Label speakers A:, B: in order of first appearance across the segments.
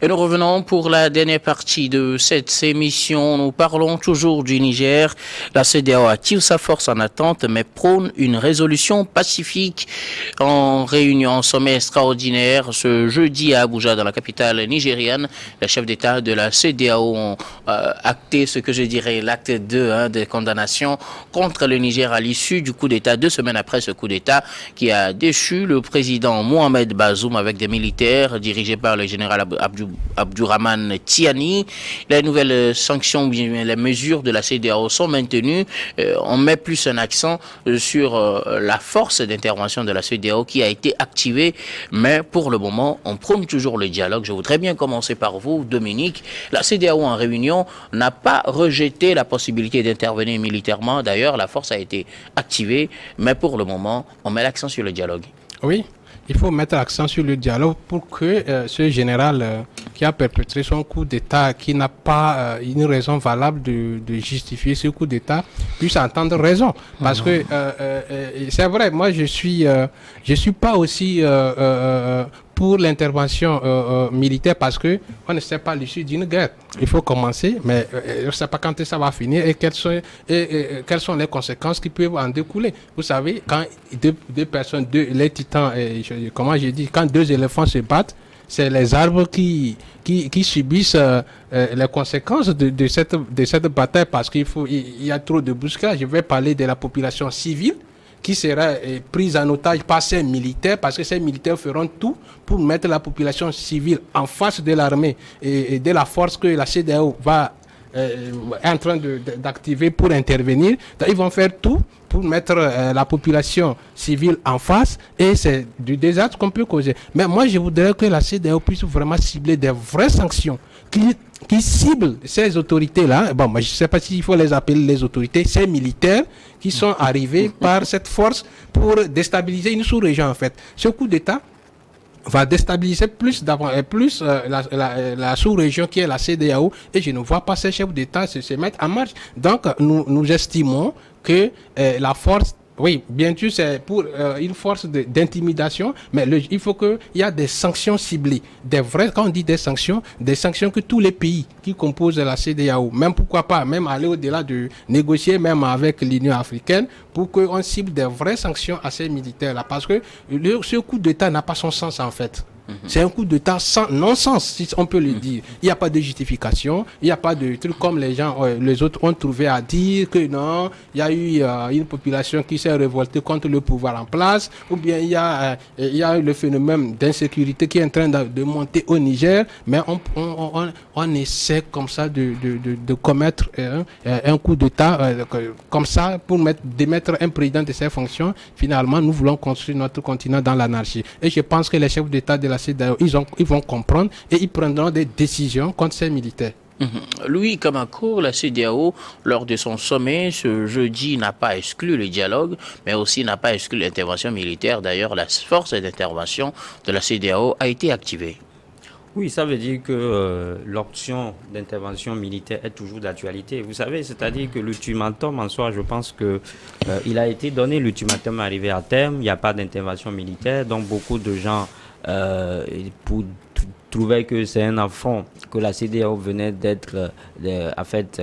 A: Et nous revenons pour la dernière partie de cette émission. Nous parlons toujours du Niger. La CEDEAO active sa force en attente, mais prône une résolution pacifique en réunion en sommet extraordinaire ce jeudi à Abuja, dans la capitale nigériane. Les chefs d'État de la CEDEAO ont acté ce que je dirais l'acte 2 de condamnation contre le Niger à l'issue du coup d'État, 2 semaines après ce coup d'État qui a déchu le président Mohamed Bazoum avec des militaires dirigés par le général Abdourahmane Tiani. Les nouvelles sanctions, les mesures de la CEDEAO sont maintenues. On met plus un accent sur la force d'intervention de la CEDEAO qui a été activée, mais pour le moment, on prône toujours le dialogue. Je voudrais bien commencer par vous, Dominique. La CEDEAO en réunion n'a pas rejeté la possibilité d'intervenir militairement. D'ailleurs, la force a été activée, mais pour le moment, on met l'accent sur le dialogue.
B: Oui, il faut mettre l'accent sur le dialogue pour que ce général qui a perpétré son coup d'État, qui n'a pas une raison valable de justifier ce coup d'État, puisse entendre raison. Parce que c'est vrai, moi je suis pas aussi pour l'intervention militaire parce que on ne sait pas l'issue d'une guerre. Il faut commencer, mais on ne sait pas quand ça va finir et quelles sont les conséquences qui peuvent en découler. Vous savez, quand deux personnes, les titans, comment j'ai dit, quand deux éléphants se battent, c'est les arbres qui subissent les conséquences de cette bataille parce qu'il y a trop de bousculades. Je vais parler de la population civile qui sera prise en otage par ces militaires, parce que ces militaires feront tout pour mettre la population civile en face de l'armée et de la force que la CEDEAO est en train d'activer pour intervenir. Donc, ils vont faire tout pour mettre la population civile en face et c'est du désastre qu'on peut causer. Mais moi, je voudrais que la CEDEAO puisse vraiment cibler des vraies sanctions qui ciblent ces autorités-là. Bon, moi, je ne sais pas s'il faut les appeler les autorités, ces militaires qui sont arrivés par cette force pour déstabiliser une sous-région, en fait. Ce coup d'État va déstabiliser plus la sous-région qui est la CEDEAO et je ne vois pas ces chefs d'État se mettre en marche. Donc, nous estimons que la force, oui, bien sûr, c'est pour une force d'intimidation, mais il faut qu'il y ait des sanctions ciblées. Quand on dit des sanctions que tous les pays qui composent la CEDEAO, même pourquoi pas, même aller au-delà de négocier, même avec l'Union africaine, pour qu'on cible des vraies sanctions à ces militaires-là. Parce que ce coup d'État n'a pas son sens, en fait. C'est un coup d'État sans non-sens, si on peut le dire. Il n'y a pas de justification, il n'y a pas de truc comme les autres ont trouvé à dire que non, il y a eu une population qui s'est révoltée contre le pouvoir en place, ou bien il y a eu le phénomène d'insécurité qui est en train de monter au Niger, mais on essaie comme ça de commettre un coup d'État comme ça pour démettre un président de ses fonctions. Finalement, nous voulons construire notre continent dans l'anarchie. Et je pense que les chefs d'État de la CEDEAO, ils vont comprendre et ils prendront des décisions contre ces militaires.
A: Louis Kamako, la CEDEAO, lors de son sommet ce jeudi, n'a pas exclu le dialogue, mais aussi n'a pas exclu l'intervention militaire. D'ailleurs, la force d'intervention de la CEDEAO a été activée.
C: Oui, ça veut dire que l'option d'intervention militaire est toujours d'actualité. Vous savez, c'est-à-dire que l'ultimatum en soi, je pense que il a été donné, l'ultimatum est arrivé à terme, il n'y a pas d'intervention militaire, donc beaucoup de gens trouvaient que c'est un affront que la CEDEAO venait d'être, en fait,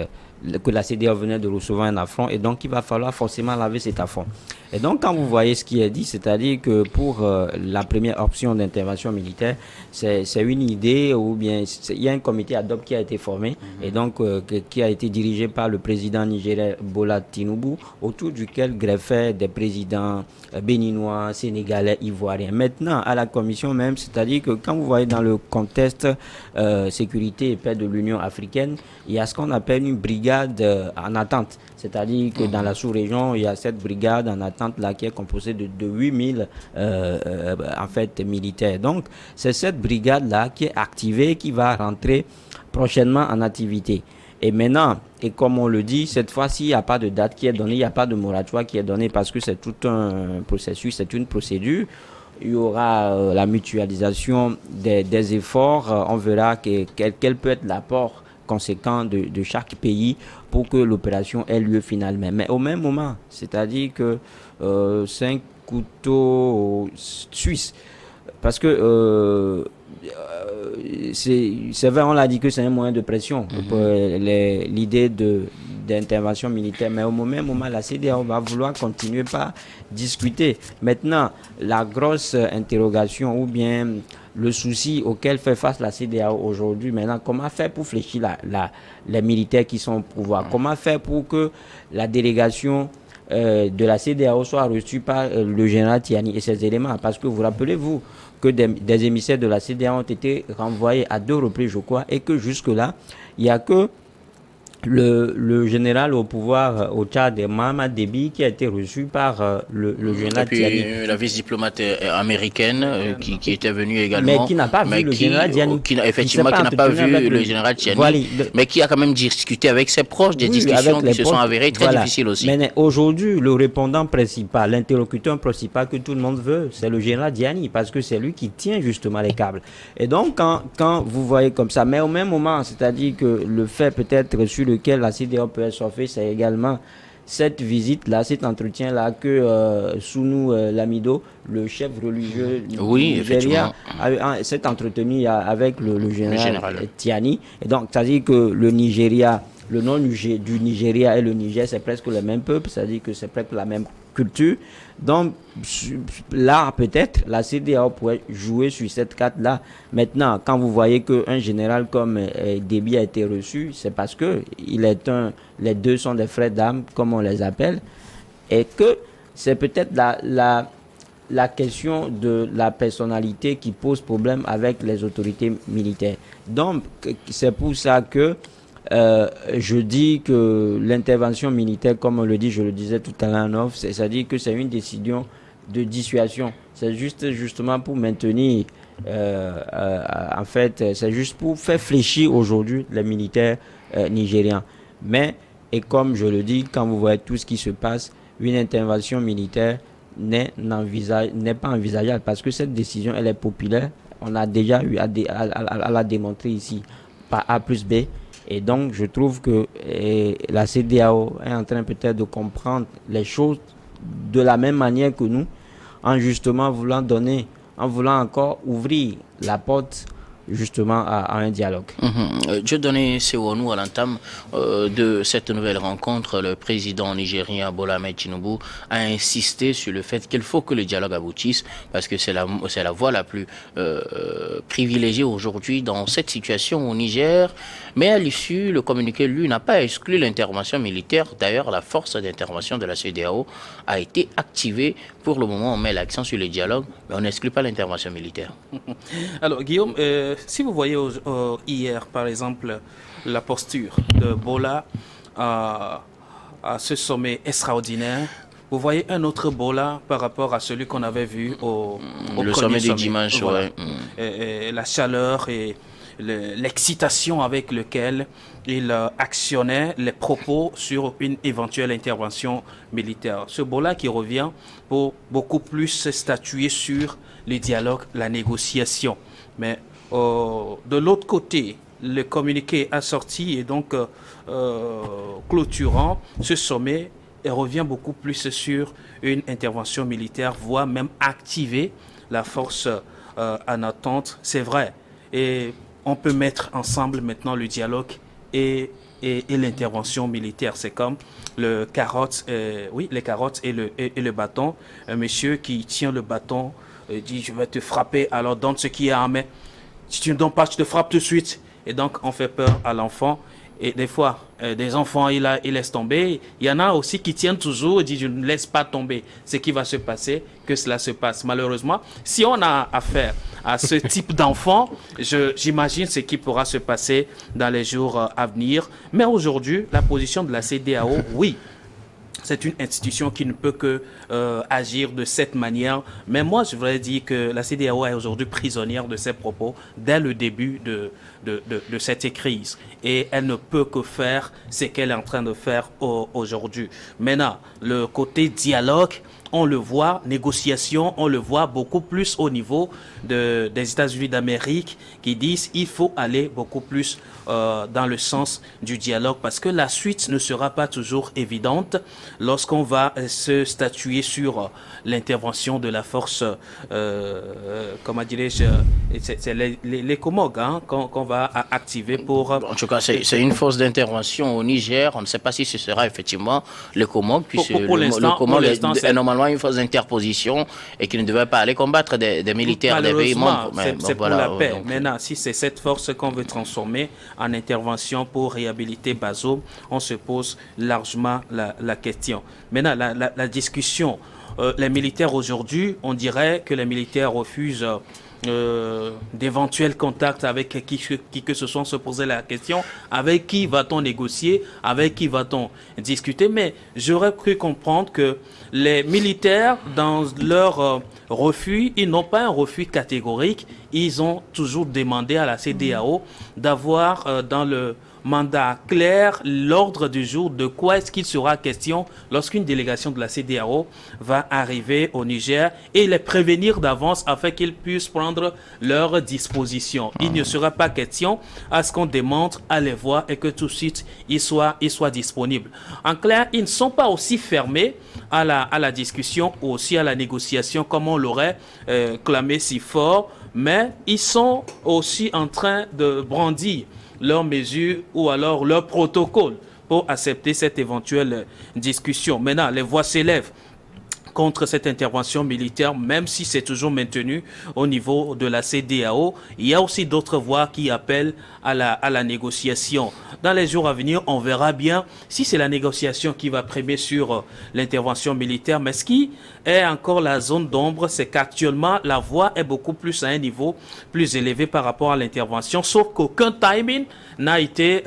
C: que la CEDEAO venait de recevoir un affront et donc il va falloir forcément laver cet affront. Et donc quand vous voyez ce qui est dit, c'est-à-dire que pour la première option d'intervention militaire, c'est une idée ou bien il y a un comité ad hoc qui a été formé et donc qui a été dirigé par le président nigérien Bola Tinubu, autour duquel greffaient des présidents béninois, sénégalais, ivoiriens. Maintenant, à la commission même, c'est-à-dire que quand vous voyez dans le contexte sécurité et paix de l'Union africaine, il y a ce qu'on appelle une brigade en attente. C'est-à-dire que dans la sous-région, il y a cette brigade en attente là qui est composée de 8000 en fait militaires. Donc, c'est cette brigade-là qui est activée, qui va rentrer prochainement en activité. Et maintenant, et comme on le dit, cette fois-ci, il n'y a pas de date qui est donnée, il n'y a pas de moratoire qui est donné parce que c'est tout un processus, c'est une procédure. Il y aura la mutualisation des efforts. On verra quel peut être l'apport conséquent de chaque pays pour que l'opération ait lieu finalement. Mais au même moment, c'est-à-dire que c'est un couteau suisse. Parce que c'est vrai, on l'a dit que c'est un moyen de pression pour l'idée d'intervention militaire, mais au même moment, la CEDEAO va vouloir continuer par discuter. Maintenant, la grosse interrogation ou bien le souci auquel fait face la CEDEAO aujourd'hui, maintenant, comment faire pour fléchir les militaires qui sont au pouvoir? Comment faire pour que la délégation de la CEDEAO soit reçue par le général Tiani et ses éléments? Parce que vous rappelez-vous que des émissaires de la CEDEAO ont été renvoyés à 2 reprises, je crois, et que jusque-là, il n'y a que le général au pouvoir au Tchad, Mohamed Déby, qui a été reçu par le général Tiani.
A: Et puis la vice-diplomate américaine qui était venue également.
C: Mais qui n'a pas vu le général Tiani.
A: Effectivement, qui n'a pas vu le général Tiani. Voilà, mais qui a quand même discuté avec ses proches, des discussions qui se sont avérées très difficiles aussi.
C: Mais aujourd'hui, le répondant principal, l'interlocuteur principal que tout le monde veut, c'est le général Tiani, parce que c'est lui qui tient justement les câbles. Et donc, quand vous voyez comme ça, mais au même moment, c'est-à-dire que le fait peut-être sur lequel la CEDEAO peut être surfée, c'est également cette visite-là, cet entretien-là que Sounou Lamido, le chef religieux du Nigeria, s'est entretenu avec le général Tiani. Et donc, c'est-à-dire que le Nigeria, le nom du Nigeria et le Niger, c'est presque le même peuple, c'est-à-dire que c'est presque la même culture. Donc là, peut-être, la CEDEAO pourrait jouer sur cette carte-là. Maintenant, quand vous voyez qu'un général comme Déby a été reçu, c'est parce que les deux sont des frères d'âme, comme on les appelle, et que c'est peut-être la question de la personnalité qui pose problème avec les autorités militaires. Donc, c'est pour ça que je dis que l'intervention militaire, comme on le dit, je le disais tout à l'heure en off, c'est-à-dire que c'est une décision de dissuasion. C'est justement pour maintenir, en fait, c'est juste pour faire fléchir aujourd'hui les militaires nigérians. Mais, et comme je le dis, quand vous voyez tout ce qui se passe, une intervention militaire n'est pas envisageable parce que cette décision, elle est populaire. On a déjà eu à la démontrer ici par A plus B. Et donc, je trouve que la CEDEAO est en train peut-être de comprendre les choses de la même manière que nous, en justement voulant encore ouvrir la porte justement à un dialogue.
A: Je donnais Sewonou à l'entame de cette nouvelle rencontre. Le président nigérien Bola Ahmed Tinubu a insisté sur le fait qu'il faut que le dialogue aboutisse parce que c'est la voie la plus privilégiée aujourd'hui dans cette situation au Niger. Mais à l'issue, le communiqué, lui, n'a pas exclu l'intervention militaire. D'ailleurs, la force d'intervention de la CEDEAO a été activée. Pour le moment, on met l'accent sur le dialogue, mais on n'exclut pas l'intervention militaire.
D: Alors, Guillaume, si vous voyez hier, par exemple, la posture de Bola à ce sommet extraordinaire, vous voyez un autre Bola par rapport à celui qu'on avait vu au
A: le
D: premier
A: sommet du dimanche.
D: Voilà.
A: Ouais.
D: Et la chaleur et l'excitation avec laquelle il actionnait les propos sur une éventuelle intervention militaire. Ce Bola qui revient pour beaucoup plus statuer sur le dialogue, la négociation. Mais de l'autre côté, le communiqué a sorti et donc clôturant ce sommet et revient beaucoup plus sur une intervention militaire, voire même activer la force en attente. C'est vrai. Et on peut mettre ensemble maintenant le dialogue et l'intervention militaire. C'est comme les carottes et le bâton. Un monsieur qui tient le bâton dit « je vais te frapper, alors donne ce qui est en main. Si tu ne donnes pas, je te frappe tout de suite. » Et donc, on fait peur à l'enfant. Et des fois, des enfants, ils laissent tomber. Il y en a aussi qui tiennent toujours et disent, je ne laisse pas tomber. Ce qui va se passer, que cela se passe. Malheureusement, si on a affaire à ce type d'enfant, j'imagine ce qui pourra se passer dans les jours à venir. Mais aujourd'hui, la position de la CEDEAO, oui, c'est une institution qui ne peut que agir de cette manière. Mais moi, je voudrais dire que la CEDEAO est aujourd'hui prisonnière de ses propos dès le début de cette crise. Et elle ne peut que faire ce qu'elle est en train de faire aujourd'hui. Maintenant, le côté dialogue, on le voit, négociation, on le voit beaucoup plus au niveau des États-Unis d'Amérique qui disent il faut aller beaucoup plus dans le sens du dialogue parce que la suite ne sera pas toujours évidente lorsqu'on va se statuer sur l'intervention de la force, comment dirais-je, c'est les Comog qu'on va activer pour...
A: En tout cas, c'est une force d'intervention au Niger. On ne sait pas si ce sera effectivement le Comog, puisque le Comog est normalement une force d'interposition et qui ne devait pas aller combattre des militaires des pays membres.
D: C'est pour la paix. Donc, maintenant, si c'est cette force qu'on veut transformer en intervention pour réhabiliter Bazoum, on se pose largement la question. Maintenant, la discussion, les militaires aujourd'hui, on dirait que les militaires refusent d'éventuels contacts avec qui que ce soit, se poser la question, avec qui va-t-on négocier, avec qui va-t-on discuter, mais j'aurais cru comprendre que les militaires, dans leur refus, ils n'ont pas un refus catégorique, ils ont toujours demandé à la CEDEAO d'avoir dans le mandat clair, l'ordre du jour de quoi est-ce qu'il sera question lorsqu'une délégation de la CEDEAO va arriver au Niger et les prévenir d'avance afin qu'ils puissent prendre leurs dispositions. Il ne sera pas question à ce qu'on démontre à les voir et que tout de suite ils soient disponibles. En clair, ils ne sont pas aussi fermés à la discussion ou aussi à la négociation comme on l'aurait clamé si fort, mais ils sont aussi en train de brandir leurs mesures ou alors leur protocole pour accepter cette éventuelle discussion. Maintenant, les voix s'élèvent contre cette intervention militaire, même si c'est toujours maintenu au niveau de la CEDEAO. Il y a aussi d'autres voix qui appellent à la négociation. Dans les jours à venir, on verra bien si c'est la négociation qui va primer sur l'intervention militaire. Mais ce qui est encore la zone d'ombre, c'est qu'actuellement, la voix est beaucoup plus à un niveau plus élevé par rapport à l'intervention, sauf qu'aucun timing n'a été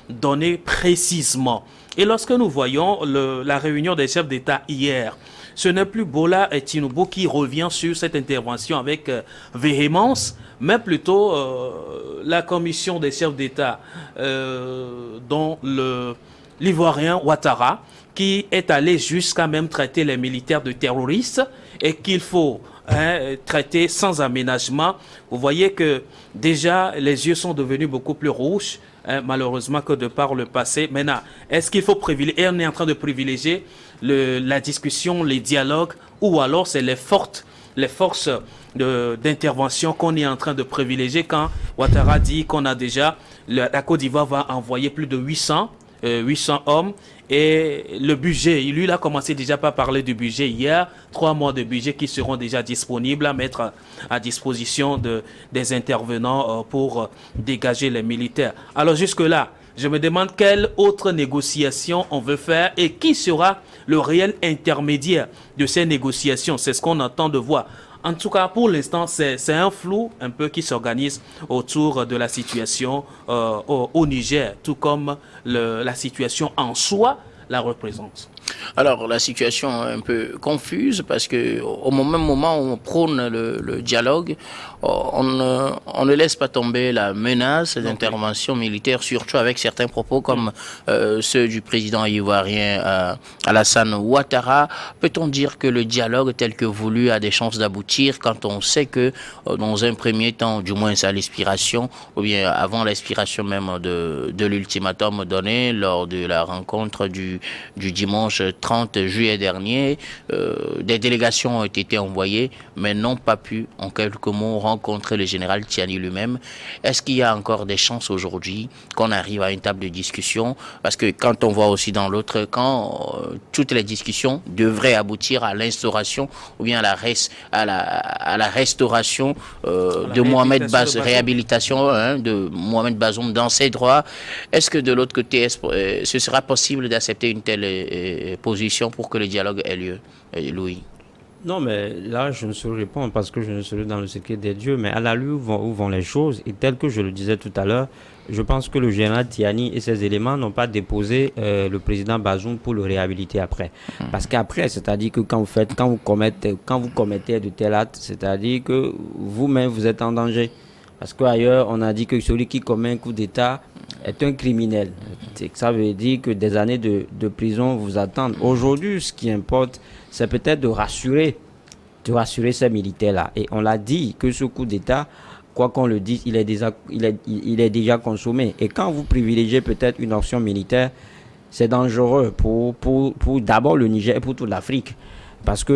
D: donné précisément. Et lorsque nous voyons la réunion des chefs d'État hier, ce n'est plus Bola et Tinubu qui revient sur cette intervention avec véhémence, mais plutôt la commission des chefs d'État, dont l'Ivoirien Ouattara, qui est allé jusqu'à même traiter les militaires de terroristes et qu'il faut traiter sans aménagement. Vous voyez que déjà les yeux sont devenus beaucoup plus rouges, malheureusement, que de par le passé. Maintenant, est-ce qu'il faut privilégier, et on est en train de privilégier la discussion, les dialogues, ou alors c'est les forces d'intervention qu'on est en train de privilégier quand Ouattara dit qu'on a déjà, la Côte d'Ivoire va envoyer plus de 800 hommes et le budget, lui il a commencé déjà par parler du budget hier, 3 mois de budget qui seront déjà disponibles à mettre à disposition des intervenants pour dégager les militaires. Alors jusque-là, je me demande quelle autre négociation on veut faire et qui sera le réel intermédiaire de ces négociations. C'est ce qu'on attend de voir. En tout cas, pour l'instant, c'est un flou un peu qui s'organise autour de la situation au Niger, tout comme la situation en soi la représente.
A: Alors, la situation est un peu confuse parce que au même moment où on prône le dialogue, on ne laisse pas tomber la menace d'intervention militaire, surtout avec certains propos comme ceux du président ivoirien Alassane Ouattara. Peut-on dire que le dialogue tel que voulu a des chances d'aboutir quand on sait que dans un premier temps, du moins à l'expiration, ou bien avant l'expiration même de l'ultimatum donné lors de la rencontre du dimanche 30 juillet dernier, des délégations ont été envoyées, mais n'ont pas pu, en quelques mots, rencontrer le général Tiani lui-même. Est-ce qu'il y a encore des chances aujourd'hui qu'on arrive à une table de discussion? Parce que quand on voit aussi dans l'autre camp, toutes les discussions devraient aboutir à l'instauration ou bien à la restauration de Mohamed Bazoum, réhabilitation de Mohamed Bazoum dans ses droits. Est-ce que de l'autre côté, ce sera possible d'accepter une telle position pour que le dialogue ait lieu, Louis?
C: Non, mais là, je ne saurais répondre parce que je ne serai dans le secret des dieux. Mais à la lueur où vont les choses, et tel que je le disais tout à l'heure, je pense que le général Tiani et ses éléments n'ont pas déposé le président Bazoum pour le réhabiliter après. Parce qu'après, c'est-à-dire que quand vous commettez de tels actes, c'est-à-dire que vous-même, vous êtes en danger. Parce qu'ailleurs, on a dit que celui qui commet un coup d'État est un criminel. Ça veut dire que des années de prison vous attendent. Aujourd'hui, ce qui importe, c'est peut-être de rassurer ces militaires-là. Et on l'a dit que ce coup d'État, quoi qu'on le dise, il est déjà consommé. Et quand vous privilégiez peut-être une option militaire, c'est dangereux pour d'abord le Niger et pour toute l'Afrique. Parce que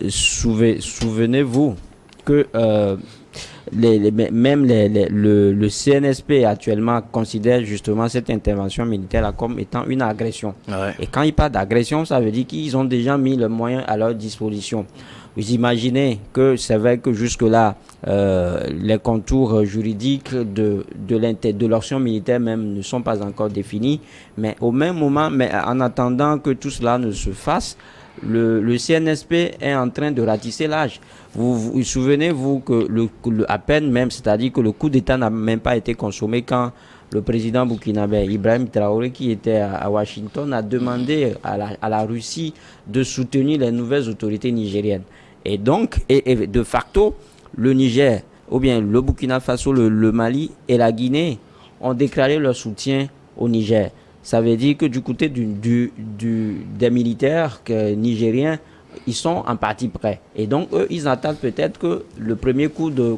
C: souvenez-vous que le CNSP actuellement considère justement cette intervention militaire comme étant une agression.
A: Ouais.
C: Et quand il parle d'agression, ça veut dire qu'ils ont déjà mis le moyen à leur disposition. Vous imaginez que c'est vrai que jusque-là, les contours juridiques de l'option militaire même ne sont pas encore définis, mais au même moment, mais en attendant que tout cela ne se fasse, le CNSP est en train de ratisser l'âge. Vous souvenez-vous que à peine même, c'est-à-dire que le coup d'État n'a même pas été consommé quand le président burkinabé Ibrahim Traoré, qui était à Washington, a demandé à la Russie de soutenir les nouvelles autorités nigériennes. Et donc, et de facto, le Niger, ou bien le Burkina Faso, le Mali et la Guinée ont déclaré leur soutien au Niger. Ça veut dire que du côté des militaires nigériens, ils sont en partie prêts. Et donc, eux, ils attendent peut-être que le premier coup de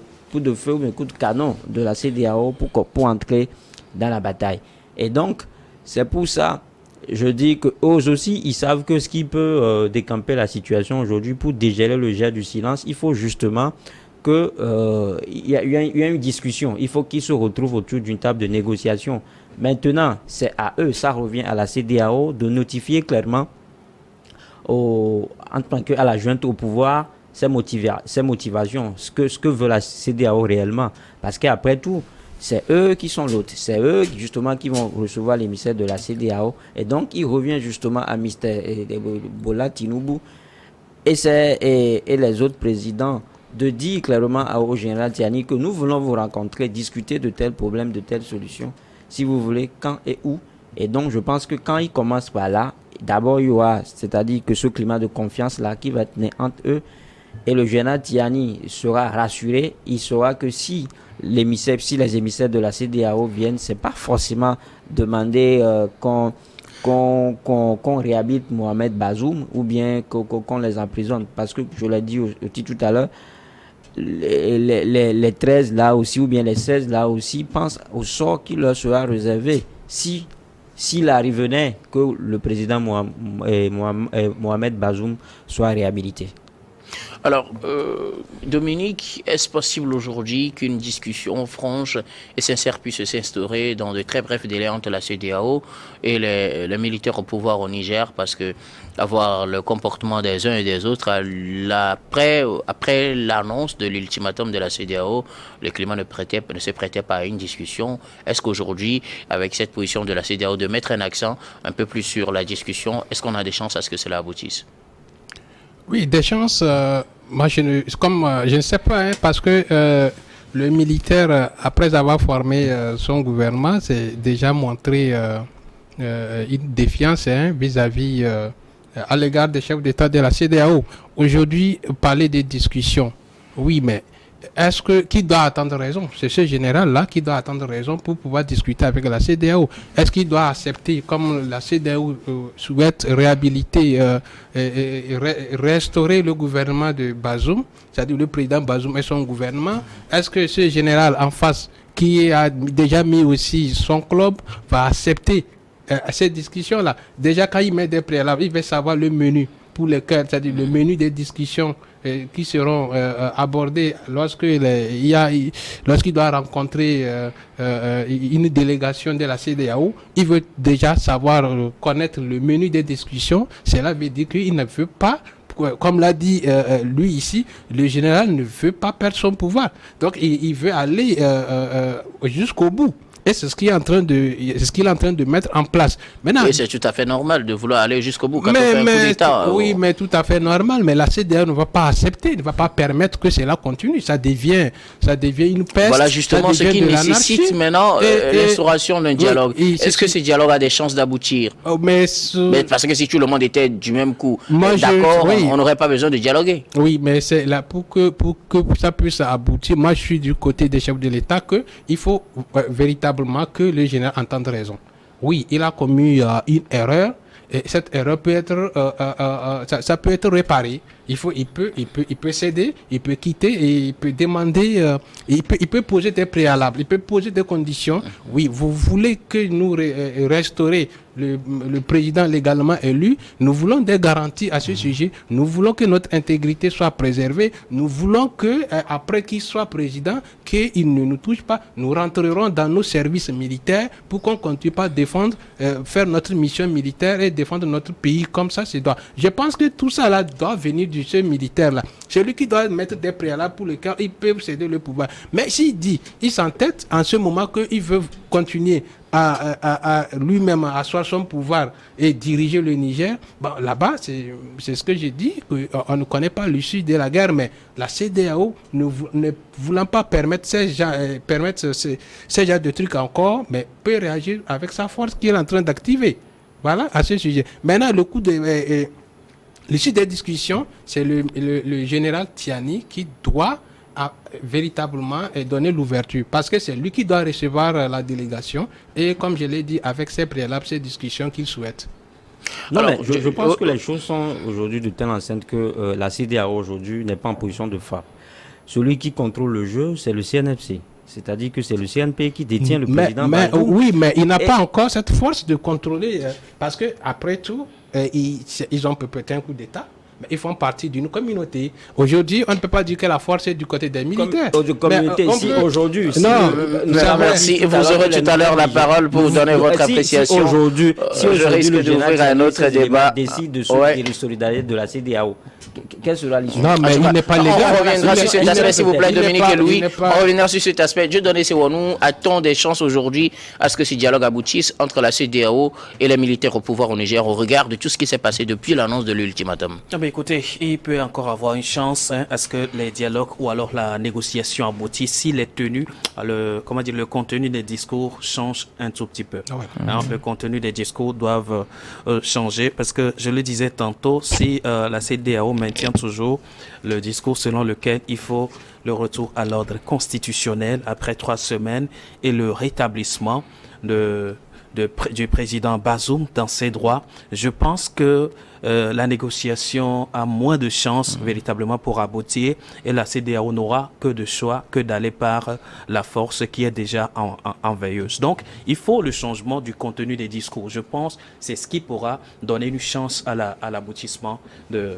C: feu ou un coup de canon de la CEDEAO pour entrer dans la bataille. Et donc, c'est pour ça, je dis qu'eux aussi, ils savent que ce qui peut décamper la situation aujourd'hui pour dégeler le jet du silence, il faut justement qu'il y a une discussion. Il faut qu'ils se retrouvent autour d'une table de négociation. Maintenant, c'est à eux, ça revient à la CEDEAO de notifier clairement en tant qu'à la junte au pouvoir ses motivations, ce que veut la CEDEAO réellement. Parce qu'après tout, c'est eux qui sont l'autre, c'est eux justement qui vont recevoir l'émissaire de la CEDEAO. Et donc, il revient justement à Mr. Bola Tinubu et les autres présidents de dire clairement au général Tiani que nous voulons vous rencontrer, discuter de tels problèmes, de telles solutions, si vous voulez, quand et où. Et donc, je pense que quand ils commencent par là, d'abord, il y aura, c'est-à-dire que ce climat de confiance-là qui va être né entre eux, et le général Tiani sera rassuré, il saura que si les émissaires de la CEDEAO viennent, c'est pas forcément demander qu'on réhabilite Mohamed Bazoum ou bien qu'on les emprisonne. Parce que, je l'ai dit aussi tout à l'heure, les 13 là aussi, ou bien les 16 là aussi, pensent au sort qui leur sera réservé s'il arriverait que le président Mohamed Bazoum soit réhabilité.
A: Alors, Dominique, est-ce possible aujourd'hui qu'une discussion franche et sincère puisse s'instaurer dans de très brefs délais entre la CEDEAO et les militaires au pouvoir au Niger? Parce que avoir le comportement des uns et des autres, après l'annonce de l'ultimatum de la CEDEAO, le climat ne se prêtait pas à une discussion. Est-ce qu'aujourd'hui, avec cette position de la CEDEAO de mettre un accent un peu plus sur la discussion, est-ce qu'on a des chances à ce que cela aboutisse?
B: Oui, des chances. Moi, je ne sais pas, hein, parce que le militaire, après avoir formé son gouvernement, s'est déjà montré une défiance vis-à-vis à l'égard des chefs d'État de la CEDEAO. Aujourd'hui, parler des discussions, oui, mais qui doit attendre raison? C'est ce général-là qui doit attendre raison pour pouvoir discuter avec la CEDEAO. Est-ce qu'il doit accepter, comme la CEDEAO souhaite réhabiliter et restaurer le gouvernement de Bazoum, c'est-à-dire le président Bazoum et son gouvernement? Est-ce que ce général en face, qui a déjà mis aussi son club, va accepter cette discussion-là? Déjà, quand il met des préalables, il va savoir le menu pour lesquels, c'est-à-dire le menu des discussions qui seront abordées lorsqu'il doit rencontrer une délégation de la CEDEAO. Il veut déjà savoir connaître le menu des discussions. Cela veut dire qu'il ne veut pas, comme l'a dit lui ici, le général ne veut pas perdre son pouvoir. Donc il veut aller jusqu'au bout. Et c'est ce qu'il est en train de mettre en place. Maintenant,
A: oui, c'est tout à fait normal de vouloir aller jusqu'au bout quand on fait un coup d'État.
B: Oui, mais tout à fait normal. Mais la CEDEAO ne va pas accepter, ne va pas permettre que cela continue. Ça devient une peste.
A: Voilà justement ce qui nécessite maintenant l'instauration d'un dialogue. Oui, est-ce que ce dialogue a des chances d'aboutir? Mais parce que si tout le monde était du même coup d'accord, on n'aurait pas besoin de dialoguer.
B: Oui, mais c'est là pour que ça puisse aboutir. Moi, je suis du côté des chefs de l'État qu'il faut véritablement véritablement que le général entende raison. Oui, il a commis une erreur. Et cette erreur peut être, ça peut être réparé. Il peut céder, il peut quitter et il peut demander, il peut poser des préalables, il peut poser des conditions. Oui, vous voulez que nous restaurer le président légalement élu, nous voulons des garanties à ce sujet, nous voulons que notre intégrité soit préservée, nous voulons que après qu'il soit président, qu'il ne nous touche pas, nous rentrerons dans nos services militaires pour qu'on continue pas à défendre, faire notre mission militaire et défendre notre pays comme ça, c'est doit. Je pense que tout ça là doit venir du chef militaire là. C'est lui qui doit mettre des préalables pour lesquels il peut céder le pouvoir. Mais s'il dit, il s'entête en ce moment qu'il veut continuer à lui-même asseoir son pouvoir et diriger le Niger, bon, là-bas, c'est ce que j'ai dit, on ne connaît pas l'issue de la guerre, mais la CEDEAO ne voulant pas permettre ces genres de trucs encore, mais peut réagir avec sa force qu'il est en train d'activer. Voilà, à ce sujet. Maintenant, le coup de... l'issue des discussions, c'est le général Tiani qui doit véritablement donner l'ouverture, parce que c'est lui qui doit recevoir la délégation et comme je l'ai dit, avec ses préalables, ces discussions qu'il souhaite.
C: Non, alors, mais je pense que les choses sont aujourd'hui de telle enceinte que la CEDEAO aujourd'hui n'est pas en position de frappe. Celui qui contrôle le jeu, c'est le CNFC. C'est-à-dire que c'est le CNP qui détient le président.
B: Oui, mais il n'a pas encore cette force de contrôler, parce que après tout, ils ont peut-être un coup d'État. Mais ils font partie d'une communauté. Aujourd'hui, on ne peut pas dire que la force est du côté des militaires.
C: Aujourd'hui.
B: Non,
A: merci. Vous aurez tout à l'heure la parole pour donner votre appréciation.
C: Aujourd'hui,
A: je risque d'ouvrir un autre débat.
C: Décide de soutenir la solidarité de la CEDEAO. Quelle sera l'issue?
B: Non, mais il n'est pas légal.
A: On reviendra sur cet aspect, s'il vous plaît, Dominique et Louis. On reviendra sur cet aspect. Dieu donné, c'est nous a-t-on des chances aujourd'hui à ce que ce dialogue aboutisse entre la CEDEAO et les militaires au pouvoir au Niger au regard de tout ce qui s'est passé depuis l'annonce de l'ultimatum?
D: Écoutez, il peut encore avoir une chance à ce que les dialogues ou alors la négociation aboutisse si les tenues, le contenu des discours change un tout petit peu. Le contenu des discours doivent changer parce que je le disais tantôt, si la CEDEAO maintient toujours le discours selon lequel il faut le retour à l'ordre constitutionnel après 3 semaines et le rétablissement du président Bazoum dans ses droits, je pense que la négociation a moins de chances véritablement pour aboutir et la CEDEAO n'aura que de choix que d'aller par la force qui est déjà en veilleuse. Donc, il faut le changement du contenu des discours. Je pense que c'est ce qui pourra donner une chance à l'aboutissement de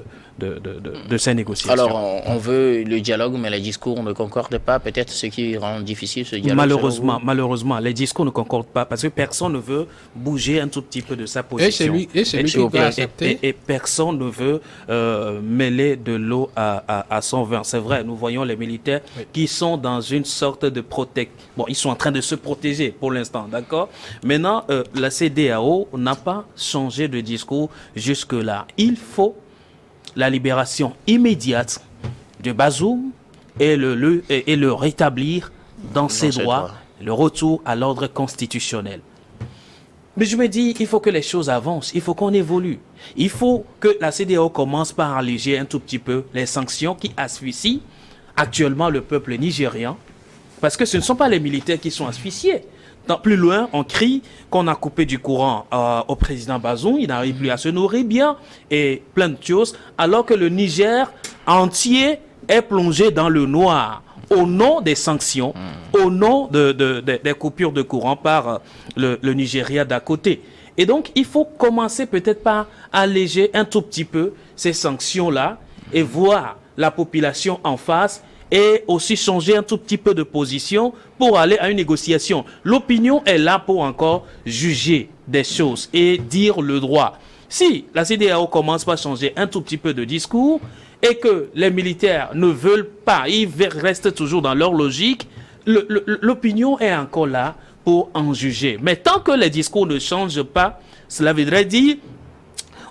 D: ces négociations.
A: Alors, on veut le dialogue, mais les discours ne concordent pas. Peut-être ce qui rend difficile ce dialogue.
D: Malheureusement, les discours ne concordent pas parce que personne ne veut bouger un tout petit peu de sa position.
B: Et c'est lui qui doit accepter.
D: Et personne ne veut mêler de l'eau à son vin. C'est vrai, nous voyons les militaires qui sont dans une sorte de protection. Bon, ils sont en train de se protéger pour l'instant, d'accord? Maintenant, la CEDEAO n'a pas changé de discours jusque-là. Il faut la libération immédiate de Bazoum et le rétablir dans ses droits, le retour à l'ordre constitutionnel. Mais je me dis, il faut que les choses avancent, il faut qu'on évolue. Il faut que la CEDEAO commence par alléger un tout petit peu les sanctions qui asphyxient actuellement le peuple nigérian. Parce que ce ne sont pas les militaires qui sont asphyxiés. Plus loin, on crie qu'on a coupé du courant au président Bazoum, il n'arrive plus à se nourrir bien et plein de choses, alors que le Niger entier est plongé dans le noir au nom des sanctions, au nom des coupures de courant par le Nigeria d'à côté. Et donc, il faut commencer peut-être par alléger un tout petit peu ces sanctions-là et voir la population en face et aussi changer un tout petit peu de position pour aller à une négociation. L'opinion est là pour encore juger des choses et dire le droit. Si la CEDEAO commence par changer un tout petit peu de discours et que les militaires ne veulent pas, ils restent toujours dans leur logique, l'opinion est encore là pour en juger. Mais tant que les discours ne changent pas, cela voudrait dire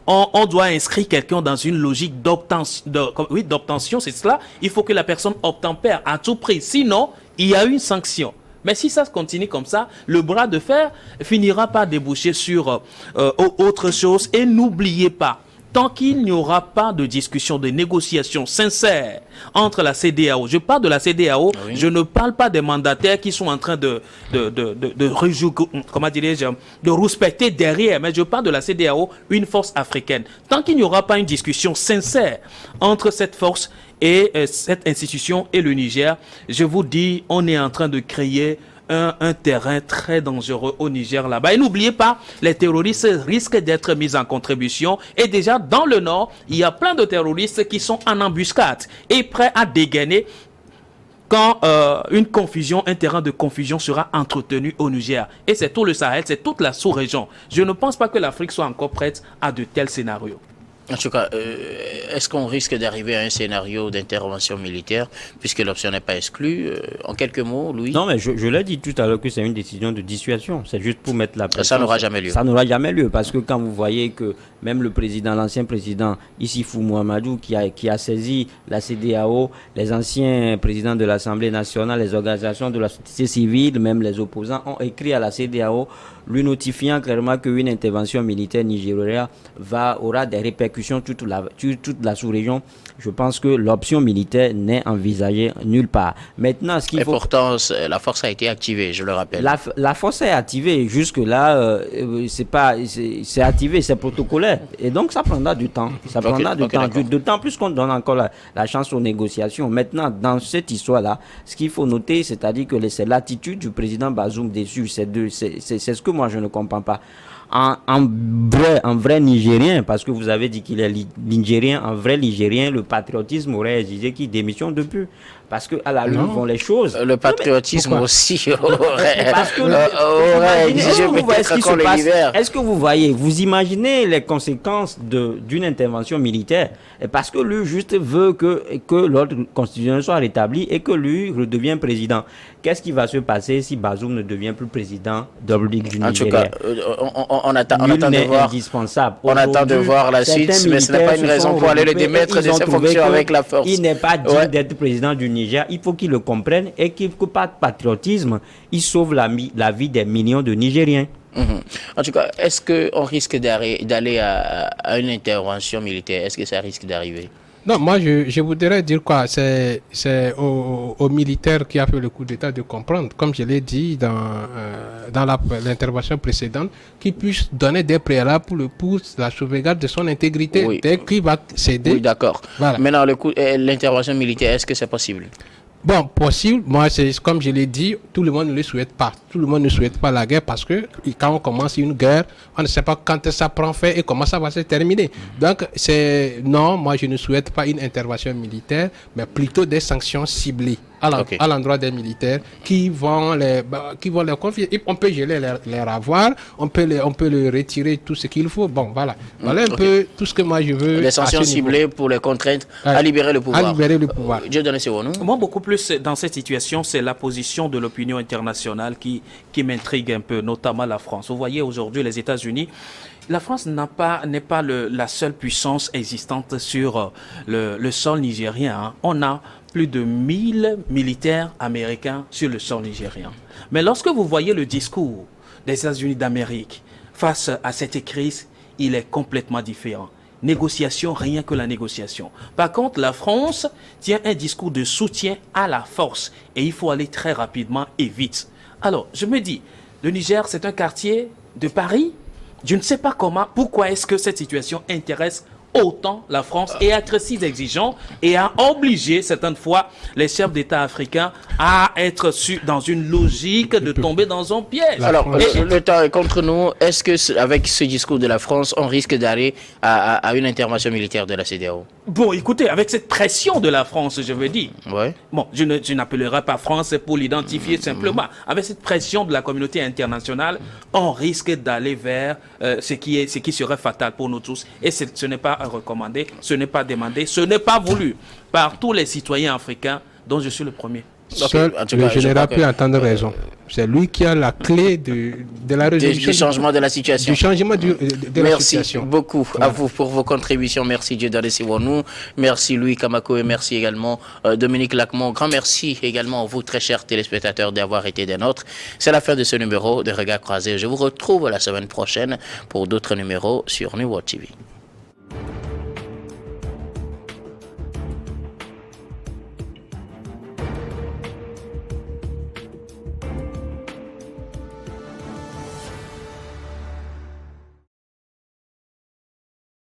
D: on doit inscrire quelqu'un dans une logique d'obtention, c'est cela. Il faut que la personne obtempère à tout prix. Sinon, il y a une sanction. Mais si ça se continue comme ça, le bras de fer finira par déboucher sur autre chose. Et n'oubliez pas, tant qu'il n'y aura pas de discussion, de négociation sincère entre la CEDEAO, je parle de la CEDEAO,
A: Oui.
D: je ne parle pas des mandataires qui sont en train de comment dirais-je, de respecter derrière, mais je parle de la CEDEAO, une force africaine. Tant qu'il n'y aura pas une discussion sincère entre cette force et cette institution et le Niger, je vous dis, on est en train de créer un terrain très dangereux au Niger là-bas. Et n'oubliez pas, les terroristes risquent d'être mis en contribution. Et déjà, dans le nord, il y a plein de terroristes qui sont en embuscade et prêts à dégainer quand un terrain de confusion sera entretenu au Niger. Et c'est tout le Sahel, c'est toute la sous-région. Je ne pense pas que l'Afrique soit encore prête à de tels scénarios.
A: En tout cas, est-ce qu'on risque d'arriver à un scénario d'intervention militaire, puisque l'option n'est pas exclue? En quelques mots, Louis?
C: Non, mais je l'ai dit tout à l'heure que c'est une décision de dissuasion. C'est juste pour mettre la pression.
A: Ça n'aura jamais lieu.
C: Ça n'aura jamais lieu parce que quand vous voyez que même le président, l'ancien président Issifou Mouhamadou qui a saisi la CEDEAO, les anciens présidents de l'Assemblée nationale, les organisations de la société civile, même les opposants ont écrit à la CEDEAO lui notifiant clairement qu'une intervention militaire nigérienne aura des répercussions toute la sous-région. Je pense que l'option militaire n'est envisagée nulle part. Maintenant, ce qu'il faut...
A: Et pourtant, la force a été activée, je le rappelle.
C: La force est activée. Jusque-là, c'est activé, c'est protocolaire. Et donc, ça prendra du temps. Ça prendra du temps. D'autant plus qu'on donne encore la chance aux négociations. Maintenant, dans cette histoire-là, ce qu'il faut noter, c'est-à-dire que c'est l'attitude du président Bazoum dessus. C'est ce que moi, je ne comprends pas. En vrai Nigérien, parce que vous avez dit qu'il est Nigérien, en vrai Nigérien, le patriotisme aurait exigé qu'il démissionne depuis. Parce que à la lutte vont les choses.
A: Le patriotisme aussi aurait
C: exigé
A: peut-être encore l'hiver.
C: Est-ce que vous voyez, vous imaginez les conséquences d'une intervention militaire? Et parce que lui juste veut que l'ordre constitutionnel soit rétabli et que lui redevienne président. Qu'est-ce qui va se passer si Bazoum ne devient plus président de la République du Nigeria?
A: En tout cas, on attend de voir.
C: Indispensable.
A: On attend de voir la suite, mais ce n'est pas une raison pour aller le démettre de ses fonctions avec la force.
C: Il n'est pas digne d'être président du Niger. Il faut qu'il le comprenne et qu'il faut pas de patriotisme. Il sauve la vie des millions de Nigériens.
A: En tout cas, est-ce qu'on risque d'aller à une intervention militaire? Est-ce que ça risque d'arriver?
B: Non, moi je voudrais dire quoi, c'est aux militaires qui a fait le coup d'État de comprendre, comme je l'ai dit dans l'intervention précédente, qu'ils puissent donner des préalables pour la sauvegarde de son intégrité.
A: Oui.
B: Dès qu'il va céder.
A: Oui, d'accord.
B: Voilà.
A: Maintenant, l'intervention militaire, est-ce que c'est possible?
B: Bon, possible, moi c'est comme je l'ai dit, tout le monde ne le souhaite pas. Tout le monde ne souhaite pas la guerre parce que quand on commence une guerre, on ne sait pas quand ça prend fin et comment ça va se terminer. Donc non, moi je ne souhaite pas une intervention militaire, mais plutôt des sanctions ciblées à l'endroit des militaires qui vont les confier. Et on peut geler leur avoir, on peut le retirer tout ce qu'il faut. Bon, voilà. Voilà un peu tout ce que moi je veux.
A: Des sanctions ciblées pour les contraintes à libérer le pouvoir.
B: À libérer le pouvoir.
A: Dieu donne ses nous.
D: Moi, beaucoup plus dans cette situation, c'est la position de l'opinion internationale qui m'intrigue un peu, notamment la France. Vous voyez aujourd'hui les États-Unis. La France n'est pas la seule puissance existante sur le sol nigérien. Hein. On a plus de 1000 militaires américains sur le sol nigérien. Mais lorsque vous voyez le discours des États-Unis d'Amérique face à cette crise, il est complètement différent. Négociation, rien que la négociation. Par contre, la France tient un discours de soutien à la force et il faut aller très rapidement et vite. Alors, je me dis, le Niger, c'est un quartier de Paris. Je ne sais pas pourquoi est-ce que cette situation intéresse autant la France et être si exigeant et à obliger certaines fois les chefs d'État africains à être dans une logique de tomber dans un piège.
A: Alors, le temps est contre nous. Est-ce que avec ce discours de la France, on risque d'aller à une intervention militaire de la CEDEAO?
D: Bon, écoutez, avec cette pression de la France, je veux dire.
A: Ouais.
D: Bon, je n'appellerai pas France pour l'identifier simplement. Avec cette pression de la communauté internationale, on risque d'aller vers ce qui serait fatal pour nous tous. Et ce n'est pas recommandé, ce n'est pas demandé, ce n'est pas voulu par tous les citoyens africains dont je suis le premier.
B: Seul le général peut entendre raison. C'est lui qui a la clé de la résolution.
A: Du changement de la situation.
B: Du changement de la situation.
A: Merci beaucoup à vous pour vos contributions. Merci Dieudonné Siwonou. Merci Louis Kamako et merci également Dominique Lacmont. Grand merci également à vous, très chers téléspectateurs, d'avoir été des nôtres. C'est la fin de ce numéro de Regard Croisé. Je vous retrouve la semaine prochaine pour d'autres numéros sur New World TV.